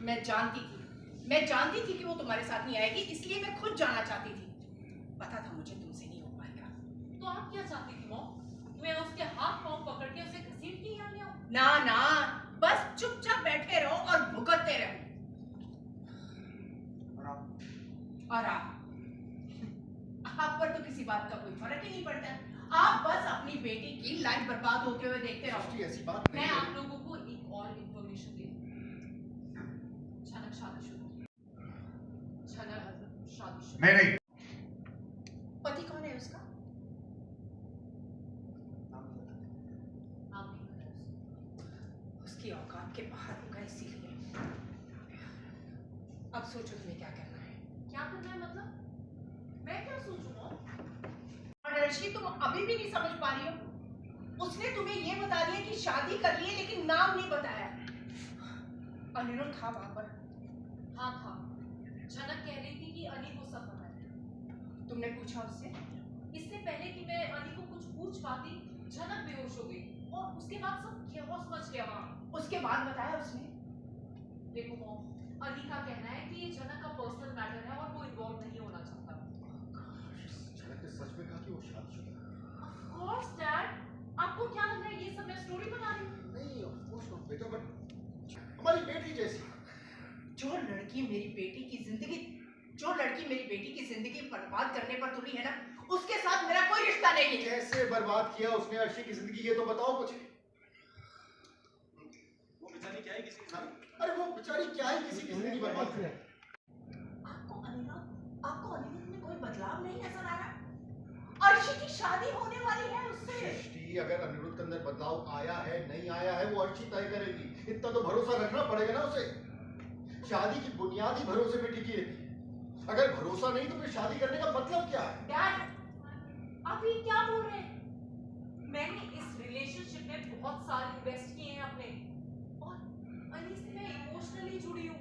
मैं जानती थी कि वो तुम्हारे साथ नहीं आएगी, इसलिए मैं खुद जाना चाहती थी। पता था मुझे तुमसे नहीं हो पाएगा। तो आप क्या चाहती थी मॉम? मैं उसके हाथ पांव पकड़ के उसे घसीट के यहाँ ले आऊं? ना ना, बस चुपचाप बैठे रहो और भुगतते रहो। और आप पर तो किसी बात का कोई फर्क ही नहीं पड़ता। आप बस अपनी बेटी की लाइफ बर्बाद होते हुए देखते रहो। ऐसी बात मैं आप लोगों को एक और इंफॉर्मेशन दे दूं। झनक शादीशुदा। झनक शादीशुदा। नहीं। पति कौन है उसका? नाम नहीं पता उसका। उसकी औकात के बाहर होगा, इसीलिए। अब सोचो तुम्हें क्या करना है। क्या करना है मतलब? मैं क्या सोचूं मॉम? अर्शी, तुम अभी भी नहीं समझ पा रही हो। उसने तुम्हें ये बता दिया कि शादी कर ली है, लेकिन नाम नहीं बताया। अनिरुद्ध था वहां पर? हाँ था। झनक कह रही थी कि अनी को सब पता है। तुमने पूछा उससे? इससे पहले कि मैं अनी को कुछ पूछ पाती, झनक बेहोश हो गई और उसके बाद सब केओस मच गया वहाँ। उसके बाद बताया उसने? देखो मॉम, अनी का कहना है कि ये झनक का पर्सनल मैटर है और वो इन्वॉल्व नहीं होना चाहता। झनक ने सच में कहा कि वो शादीशुदा है? ऑफ कोर्स डैड, आपको क्या लग रहा है ये सब मैं स्टोरी बना रही हूँ? नहीं, ऑफ कोर्स नॉट बेटा, बट हमारी बेटी जैसी। जो लड़की मेरी बेटी की जिंदगी बर्बाद करने पर तुली है ना, उसके साथ मेरा कोई रिश्ता नहीं है। कैसे बर्बाद किया उसने अर्शी की जिंदगी, ये तो बताओ कुछ। वो बेचारी क्या है किसी के साथ? अरे वो बेचारी क्या है किसी की जिंदगी बर्बाद करे? आपको अनिरुद्ध में कोई बदलाव नहीं नजर आ रहा? अर्शी की शादी होने वाली है उससे। सृष्टि, अगर अनिरुद्ध के अंदर बदलाव आया है नहीं आया है वो अर्शी तय करेगी। इतना तो भरोसा रखना पड़ेगा ना उसे। शादी की बुनियादी भरोसे पे टिकी रहती है। अगर भरोसा नहीं तो फिर शादी करने का मतलब क्या है? डैड, आप ये क्या बोल रहे हैं? मैंने इस रिलेशनशिप में बहुत साल इन्वेस्ट किए हैं अपने, और अनी से मैं इमोशनली जुड़ी हूँ।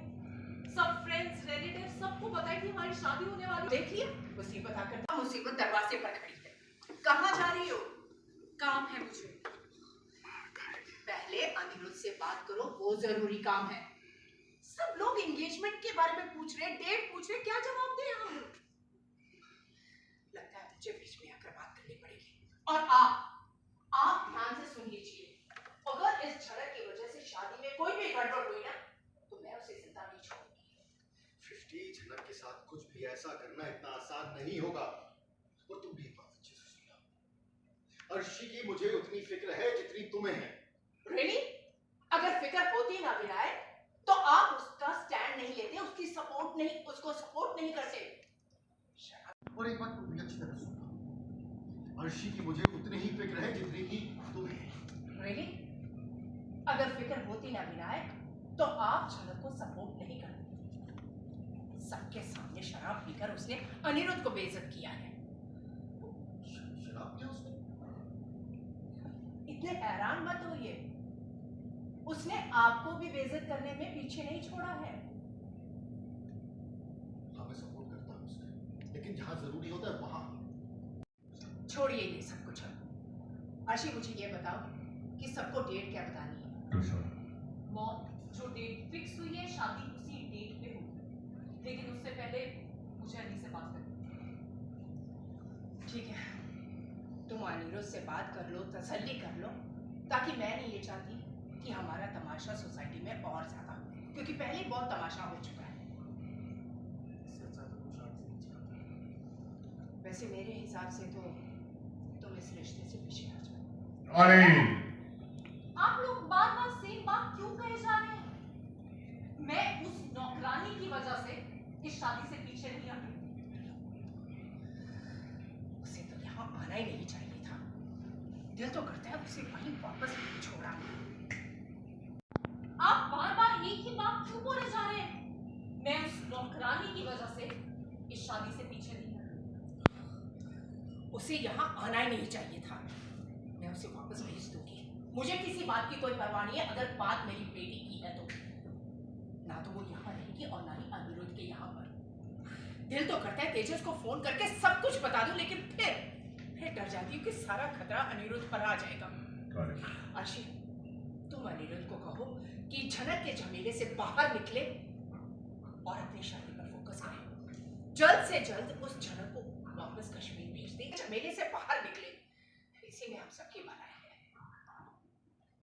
सब फ्रेंड्स, रिलेटिव्स सबको पता है कि हमारी शादी होने वाली है। देख लिया, मुसीबत आकर मुसीबत दरवाजे पर खड़ी है। कहाँ जा रही हो? काम है मुझे। पहले अनिरुद्ध से बात करो, वो जरूरी काम है। सब लोग एंगेजमेंट के बारे में पूछ रहे हैं, डेट पूछ रहे हैं, क्या जवाब दें हम? लगता है मुझे बीच में आकर बात करनी पड़ेगी। और आप ध्यान से सुन लीजिए। अगर इस झड़प की वजह से शादी में कोई भी गड़बड़ हुई ना, तो मैं उसे जिंदा नहीं छोड़ूंगी। सृष्टि, झनक के साथ कुछ भी ऐसा करना इतना आसान नहीं होगा। और तुम भी एक बात अच्छे से सुनो। अर्शी की मुझे उतनी फिक्र है जितनी तुम्हें है। रियली? अगर फिक्र होती ना विनायक, तो आप उसका स्टैंड नहीं लेते, उसको सपोर्ट नहीं करते। और एक बात तुम भी अच्छी तरह सुनो। अर्शी की मुझे उतनी ही फिक्र है जितनी की तुम्हें है। रियली? अगर फिक्र होती ना विनायक, तो आप झलक को सपोर्ट नहीं करते। सबके सामने शराब पीकर उसने अनिरुद्ध को बेइज्जत किया है। शराब क्या उसने? इतने हैरान मत होइए, उसने आपको भी बेइज्जत करने में पीछे नहीं छोड़ा है। हाँ, मैं सपोर्ट करता हूँ उसके, लेकिन जहाँ जरूरी होता है वहाँ। छोड़िए ये सब कुछ। अर्शी, मुझे ये बताओ कि सबको डेट क्या बतानी है? मॉम, जो डेट फिक्स हुई है शादी उसी डेट पे होगी, लेकिन उससे पहले मुझे अनी से बात करनी है। ठीक है, तुम अनिरुद्ध से बात कर लो, तसल्ली कर लो, ताकि मैं नहीं ये चाहती कि हमारा तमाशा सोसाइटी में और ज्यादा हो, क्योंकि पहले बहुत तमाशा हो चुका है। वैसे मेरे हिसाब से तो तुम इस रिश्ते से पीछे हट जाओ। अरे आप लोग बार बार सेम बात क्यों कहे जा रहे हैं? मैं उस नौकरानी की वजह से इस शादी से पीछे नहीं हटी। उसे तो यहाँ आना ही नहीं चाहिए था। दिल तो करता है उसे वहीं वापस छोड़ा। आप बार बार एक ही बात क्यों बोले जा रहे हैं? मैं उस नौकरानी की वजह से इस शादी से पीछे नहीं हटी। उसे यहाँ आना ही नहीं चाहिए था। मैं उसे वापस भेज दूंगी। मुझे किसी बात की कोई परवाह नहीं है, अगर बात मेरी बेटी की है तो। ना तो वो यहाँ रहेगी और ना ही अनिरुद्ध के यहाँ पर। दिल तो करता है तेजस को फोन करके सब कुछ बता दूं, लेकिन फिर डर जाती हूँ कि सारा खतरा अनिरुद्ध पर आ जाएगा। अर्शी, तुम अनिरुद्ध को कहो कि झनक के झमेले से बाहर निकले जल्द से जल्द उस जनक को वापस कश्मीर भेज दें, झमेले से बाहर निकले। इसी में हम सबकी भलाई है।